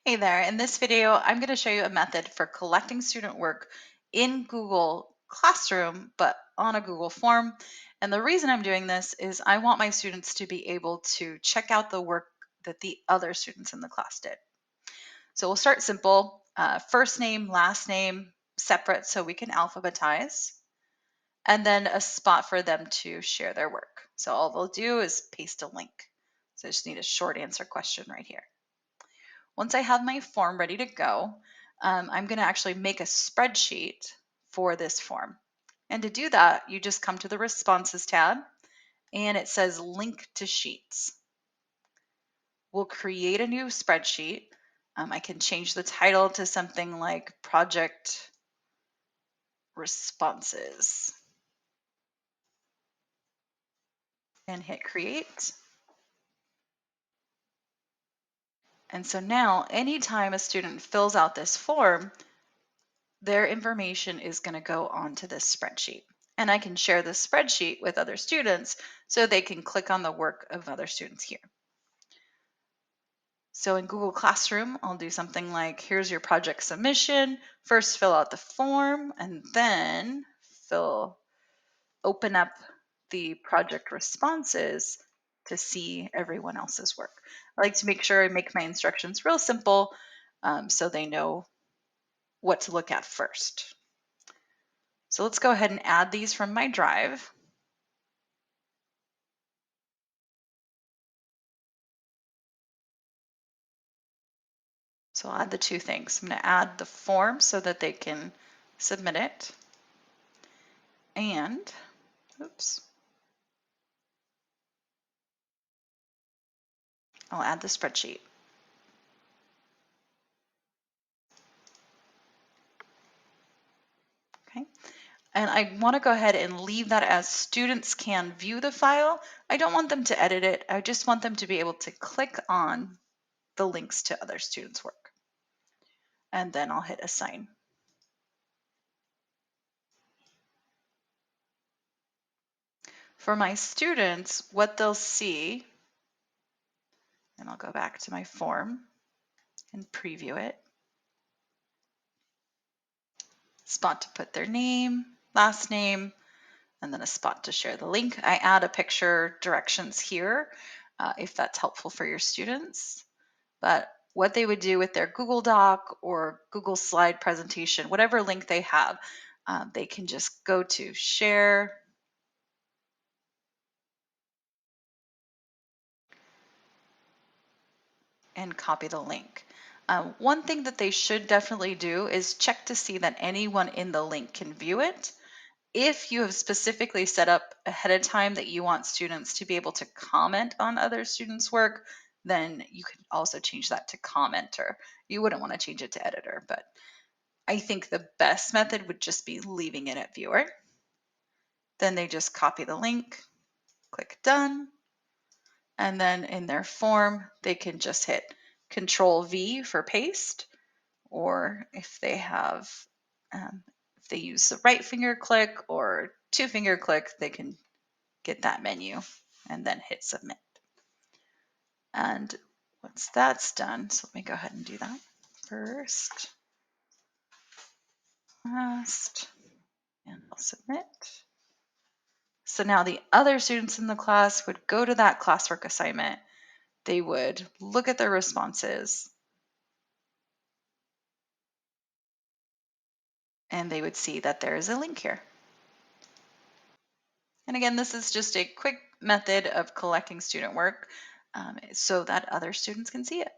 Hey there, in this video, I'm going to show you a method for collecting student work in Google Classroom, but on a Google form. And the reason I'm doing this is I want my students to be able to check out the work that the other students in the class did. So we'll start simple, first name, last name, separate so we can alphabetize, and then a spot for them to share their work. So all they'll do is paste a link. So I just need a short answer question right here. Once I have my form ready to go, I'm going to actually make a spreadsheet for this form. And to do that, you just come to the Responses tab and it says Link to Sheets. We'll create a new spreadsheet. I can change the title to something like Project Responses and hit Create. And so now, anytime a student fills out this form, their information is going to go onto this spreadsheet. And I can share this spreadsheet with other students so they can click on the work of other students here. So in Google Classroom, I'll do something like, here's your project submission. First, fill out the form, and then open up the project responses to see everyone else's work. I like to make sure I make my instructions real simple so they know what to look at first. So let's go ahead and add these from my drive. So I'll add the two things. I'm going to add the form so that they can submit it. And, oops, I'll add the spreadsheet. Okay. And I want to go ahead and leave that as students can view the file. I don't want them to edit it. I just want them to be able to click on the links to other students' work. And then I'll hit assign. For my students, what they'll see, and I'll go back to my form and preview it. Spot to put their name, last name, and then a spot to share the link. I add a picture directions here if that's helpful for your students. But what they would do with their Google Doc or Google Slide presentation, whatever link they have, they can just go to share and copy the link. One thing that they should definitely do is check to see that anyone in the link can view it. If you have specifically set up ahead of time that you want students to be able to comment on other students' work, then you could also change that to commenter. You wouldn't want to change it to editor, but I think the best method would just be leaving it at viewer. Then they just copy the link, click done, and then in their form, they can just hit Control V for paste, or if they have, if they use the right finger click or two finger click, they can get that menu and then hit submit. And once that's done, so let me go ahead and do that first, last, and I'll submit. So now the other students in the class would go to that classwork assignment. They would look at their responses and they would see that there is a link here. And again, this is just a quick method of collecting student work so that other students can see it.